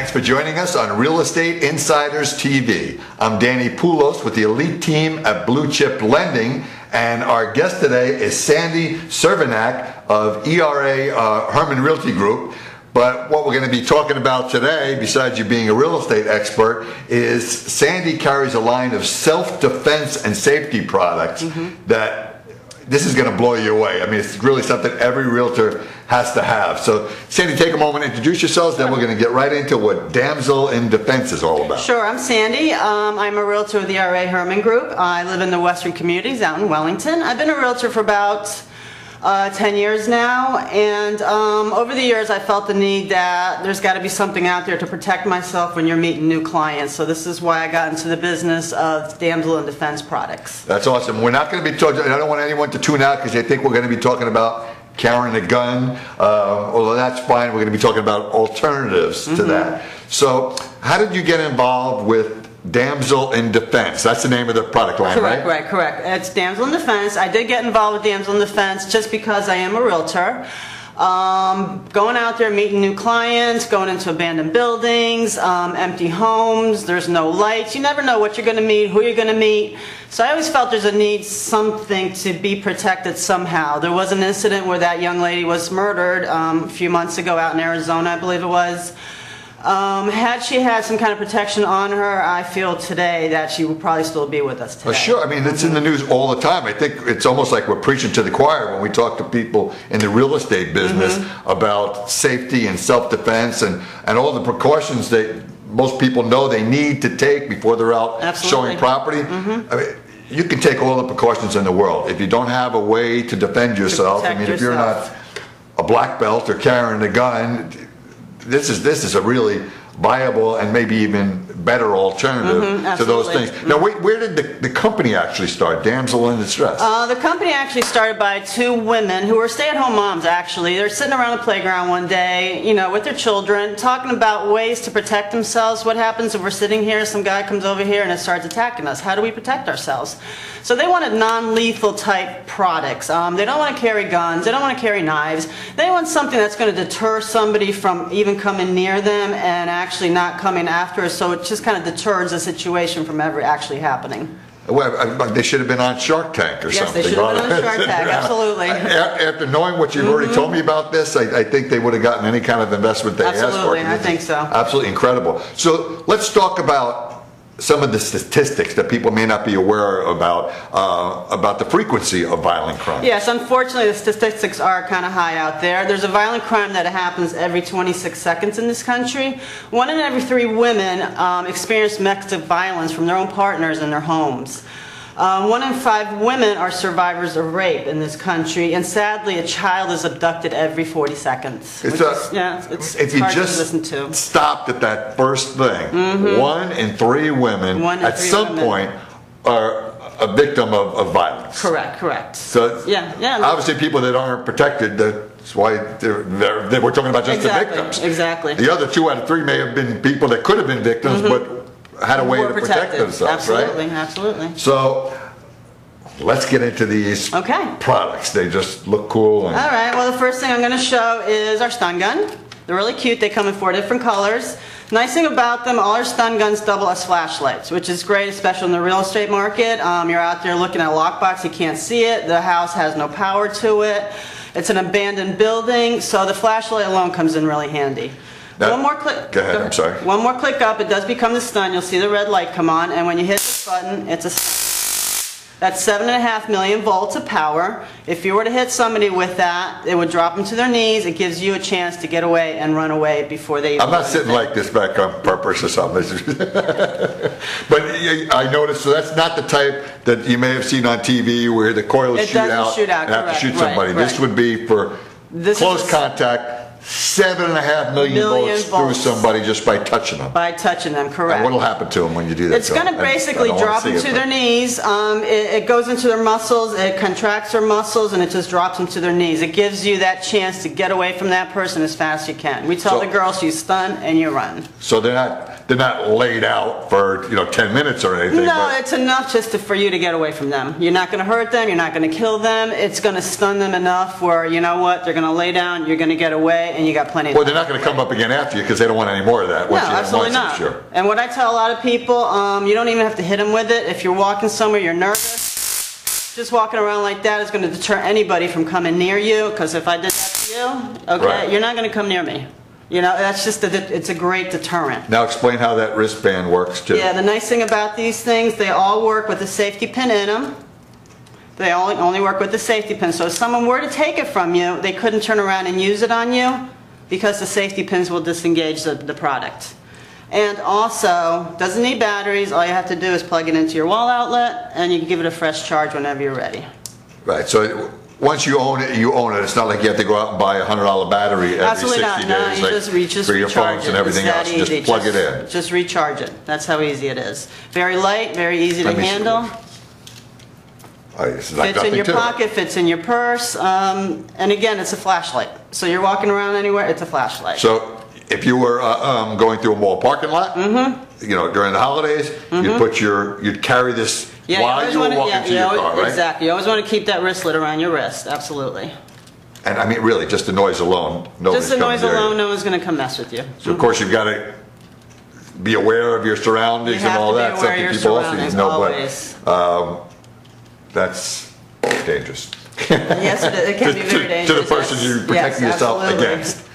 Thanks for joining us on Real Estate Insiders TV. I'm Danny Poulos with the elite team at Blue Chip Lending, and our guest today is Sandy Cservenyak of ERA Herman Realty Group. But what we're going to be talking about today, besides you being a real estate expert, is Sandy carries a line of self-defense and safety products that this is going to blow you away. I mean, it's really something every realtor has to have. So, Sandy, take a moment, introduce yourselves, then we're going to get right into what Damsel in Defense is all about. Sure, I'm Sandy. I'm a realtor with the ERA Herman Group. I live in the Western Communities out in Wellington. I've been a realtor for about 10 years now, and over the years I felt the need that there's got to be something out there to protect myself when you're meeting new clients. So this is why I got into the business of Damsel in Defense products. That's awesome. We're not going to be talking, I don't want anyone to tune out because they think we're going to be talking about carrying a gun, although that's fine. We're going to be talking about alternatives to that. So how did you get involved with Damsel in Defense? That's the name of the product line, right? Correct. It's Damsel in Defense. I did get involved with Damsel in Defense just because I am a realtor. Going out there, meeting new clients, going into abandoned buildings, empty homes, there's no lights. You never know what you're going to meet, who you're going to meet. So I always felt there's a need, something to be protected somehow. There was an incident where that young lady was murdered a few months ago out in Arizona, I believe it was. Had she had some kind of protection on her, I feel today that she would probably still be with us today. Well, sure. I mean, it's in the news all the time. I think it's almost like we're preaching to the choir when we talk to people in the real estate business about safety and self-defense and all the precautions that most people know they need to take before they're out showing property. I mean, you can take all the precautions in the world. If you don't have a way to defend yourself, I mean, if you're not a black belt or carrying a gun, this is a really viable and maybe even better alternative to those things. Now, where did the company actually start, Damsel in Distress? The company actually started by two women who were stay-at-home moms, actually. They're sitting around the playground one day, you know, with their children, talking about ways to protect themselves. What happens if we're sitting here, some guy comes over here and it starts attacking us? How do we protect ourselves? So they wanted non-lethal type products. They don't want to carry guns. They don't want to carry knives. They want something that's going to deter somebody from even coming near them and actually not coming after us. So it just kind of deters the situation from ever actually happening. Well, they should have been on Shark Tank or something. Yes, they should have been on Shark Tank, absolutely. After knowing what you've already told me about this, I think they would have gotten any kind of investment they asked for. Absolutely, I think so. Absolutely incredible. So let's talk about some of the statistics that people may not be aware about the frequency of violent crime. Yes, unfortunately the statistics are kind of high out there. There's a violent crime that happens every 26 seconds in this country. 1 in every 3 women experience domestic violence from their own partners in their homes. 1 in 5 women are survivors of rape in this country, and sadly a child is abducted every 40 seconds. If you just stopped at that first thing, 1 in 3 women at some point are a victim of violence. Correct. So obviously people that aren't protected, that's why we're talking about just the victims. Exactly. The other 2 out of 3 may have been people that could have been victims, but had a way to protect themselves, Absolutely. So let's get into these products. They just look cool. All right, well the first thing I'm going to show is our stun gun. They're really cute. They come in 4 different colors. Nice thing about them, all our stun guns double as flashlights, which is great, especially in the real estate market. You're out there looking at a lockbox, you can't see it. The house has no power to it. It's an abandoned building, so the flashlight alone comes in really handy. One more click. Go ahead, I'm sorry. One more click up, it does become the stun. You'll see the red light come on, and when you hit this button, it's a stun. That's 7.5 million volts of power. If you were to hit somebody with that, it would drop them to their knees. It gives you a chance to get away and run away before they even I'm not sitting like this back on purpose or something. But I noticed, so that's not the type that you may have seen on TV where the coils shoot out and have to shoot somebody. This would be for close contact. 7.5 million volts through somebody just by touching them. By touching them, correct. And what will happen to them when you do that? It's going to basically drop them to their knees. It goes into their muscles, it contracts their muscles, and it just drops them to their knees. It gives you that chance to get away from that person as fast as you can. We tell the girls, you stun and you run. So they're not laid out for 10 minutes or anything. No, it's enough just for you to get away from them. You're not going to hurt them. You're not going to kill them. It's going to stun them enough where, you know what, they're going to lay down. You're going to get away. away, and you got plenty of Well, time. they're not going to come up again after you because they don't want any more of that. No, Once you hit absolutely once, I'm not. sure. And what I tell a lot of people, you don't even have to hit them with it. If you're walking somewhere, you're nervous, just walking around like that is going to deter anybody from coming near you, because if I did that to you, okay, Right. you're not going to come near me. You know, that's just, it's a great deterrent. Now explain how that wristband works too. Yeah, the nice thing about these things, they all work with a safety pin in them. They only work with the safety pin. So if someone were to take it from you, they couldn't turn around and use it on you because the safety pins will disengage the product. And also, doesn't need batteries. All you have to do is plug it into your wall outlet, and you can give it a fresh charge whenever you're ready. Right. So once you own it, you own it. It's not like you have to go out and buy a $100 battery every Absolutely 60 not. days, No, you just for your recharge phones it. and everything It's else. that Just easy. plug it in. Just recharge it. That's how easy it is. Very light, very easy to Let me see. handle. Oh, this is like Fits in nothing your to it. pocket, fits in your purse, and again, it's a flashlight. So you're walking around anywhere, it's a flashlight. So if you were going through a mall parking lot, you know, during the holidays, you'd carry this while you were walking to your car, right? Exactly. You always want to keep that wristlet around your wrist. Absolutely. And I mean, really, just the noise alone. Just the noise alone, no one's going to come mess with you. So of course you've got to be aware of your surroundings You and have all to be that. aware of your People also surroundings, know, always. but that's dangerous. Yes, it can be very dangerous. To the person you're protecting yourself absolutely. against.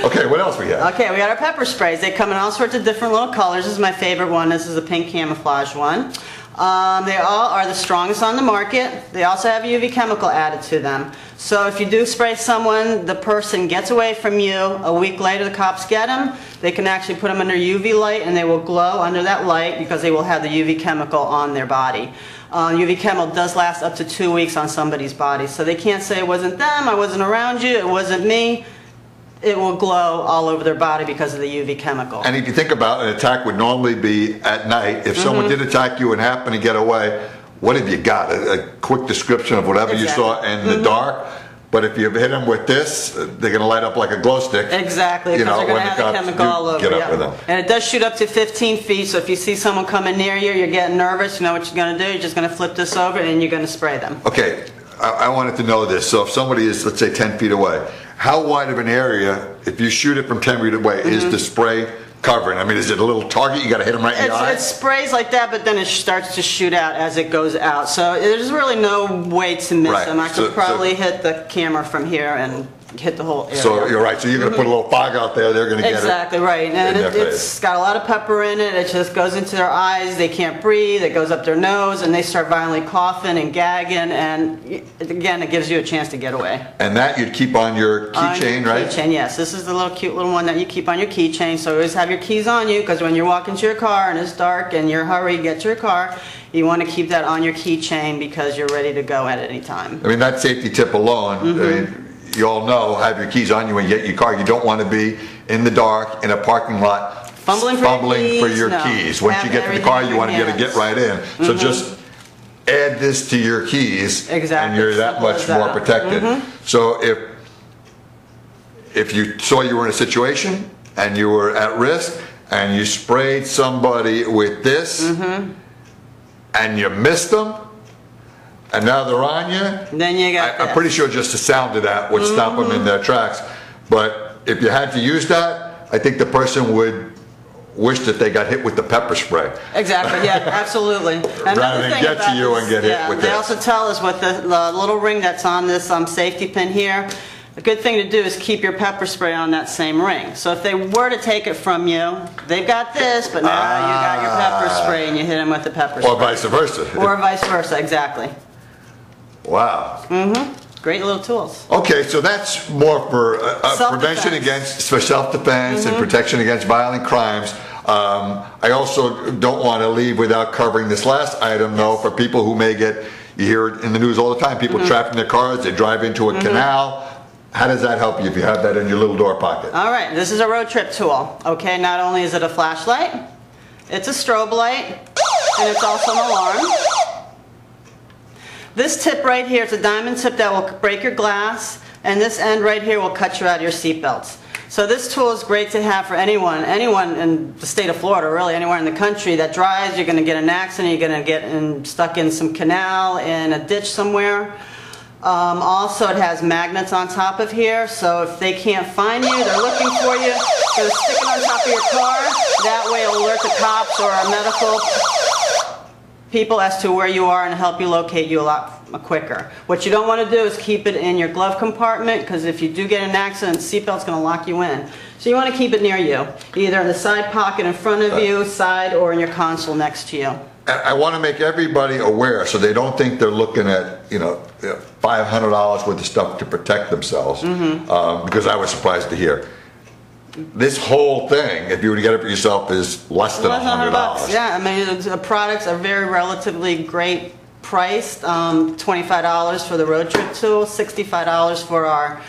Okay, what else we have? Okay, we got our pepper sprays. They come in all sorts of different little colors. This is my favorite one. This is a pink camouflage one. They all are the strongest on the market. They also have UV chemical added to them. So if you do spray someone, the person gets away from you. A week later, the cops get them. They can actually put them under UV light, and they will glow under that light because they will have the UV chemical on their body. UV chemical does last up to 2 weeks on somebody's body. So they can't say it wasn't them, I wasn't around you, it wasn't me. It will glow all over their body because of the UV chemical. And if you think about it, an attack would normally be at night. If someone did attack you and happened to get away, what have you got? A quick description of whatever you saw in the dark? But if you hit them with this, they're going to light up like a glow stick. Exactly, because they're going to have the chemical all over. Get up with them. And it does shoot up to 15 feet, so if you see someone coming near you, you're getting nervous, you know what you're going to do? You're just going to flip this over and you're going to spray them. Okay, I wanted to know this. So if somebody is, let's say, 10 feet away, how wide of an area, if you shoot it from 10 feet away, is the spray covering? I mean, is it a little target? You got to hit them right in the eye? It sprays like that, but then it starts to shoot out as it goes out. So there's really no way to miss them. I could probably hit the camera from here and hit the whole area. So you're right. So you're going to put a little fog out there. They're going to get it. Exactly right. And it's got a lot of pepper in it. It just goes into their eyes. They can't breathe. It goes up their nose, and they start violently coughing and gagging. And again, it gives you a chance to get away. And that you'd keep on your keychain, right? Keychain, yes. This is the little cute little one that you keep on your keychain. So always have your keys on you, because when you're walking to your car and it's dark and you're hurry to get to your car, you want to keep that on your keychain because you're ready to go at any time. I mean, that safety tip alone, I mean, you all know, have your keys on you when you get in your car. You don't want to be in the dark in a parking lot fumbling for your keys. Once you get to the car, you want to be able to get right in. So just add this to your keys, and you're that much more protected. So if you saw you were in a situation and you were at risk and you sprayed somebody with this and you missed them, and now they're on you, then you got I'm pretty sure just the sound of that would stop them in their tracks. But if you had to use that, I think the person would wish that they got hit with the pepper spray. Exactly, yeah, absolutely. Rather than get to you and get hit with They this. also tell us with the little ring that's on this safety pin here, the good thing to do is keep your pepper spray on that same ring. So if they were to take it from you, they've got this, but now you got your pepper spray and you hit them with the pepper spray. Or vice versa. Or vice versa, exactly. Wow. Great little tools. Okay, so that's more for prevention against, for self-defense and protection against violent crimes. I also don't want to leave without covering this last item, though, for people who may get, you hear it in the news all the time, people trapped in their cars, they drive into a canal. How does that help you if you have that in your little door pocket? All right, this is a road trip tool. Okay, not only is it a flashlight, it's a strobe light, and it's also an alarm. This tip right here, it's a diamond tip that will break your glass, and this end right here will cut you out of your seatbelts. So this tool is great to have for anyone in the state of Florida, really anywhere in the country that drives. You're going to get in an accident, you're going to get stuck in some canal, in a ditch somewhere. Also, it has magnets on top of here, so if they can't find you, they're looking for you, so stick it on top of your car. That way it'll alert the cops or our medical people as to where you are and help you locate you a lot quicker. What you don't want to do is keep it in your glove compartment, because if you do get in an accident, the seatbelt's going to lock you in. So you want to keep it near you, either in the side pocket in front of you, side, or in your console next to you. I want to make everybody aware so they don't think they're looking at, $500 worth of stuff to protect themselves. Because I was surprised to hear. This whole thing, if you were to get it for yourself, is less than $100. Yeah, I mean, the products are very relatively great priced. $25 for the road trip tool, $65 for our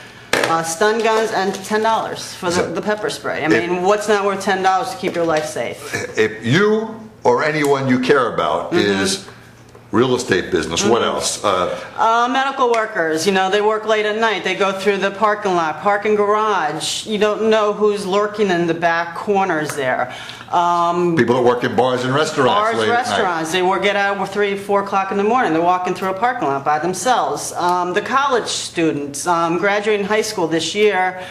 stun guns, and $10 for the pepper spray. I mean, what's not worth $10 to keep your life safe? If you or anyone you care about is real estate business, what else? Medical workers, they work late at night. They go through the parking lot, parking garage. You don't know who's lurking in the back corners there. People that work in bars and restaurants late at night. They get out at 3, 4 o'clock in the morning. They're walking through a parking lot by themselves. The college students, graduating high school this year,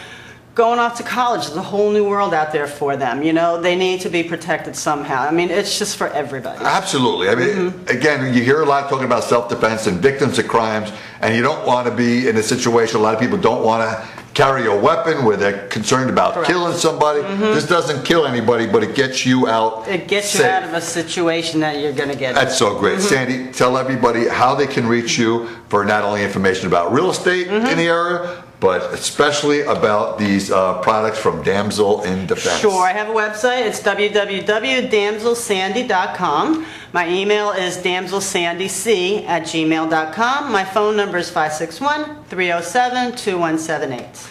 going off to college. There's a whole new world out there for them. They need to be protected somehow. I mean, it's just for everybody. Absolutely. I mean, again, you hear a lot talking about self-defense and victims of crimes, and you don't want to be in a situation, a lot of people don't want to carry a weapon where they're concerned about killing somebody. This doesn't kill anybody, but it gets you out. It gets safe. you out of a situation that you're going to get in. That's so great. Sandy, tell everybody how they can reach you for not only information about real estate in the area, but especially about these products from Damsel in Defense. Sure, I have a website. It's www.damselsandy.com. My email is damselsandyc@gmail.com. My phone number is 561-307-2178.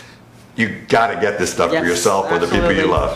You got to get this stuff for yourself or the people you love.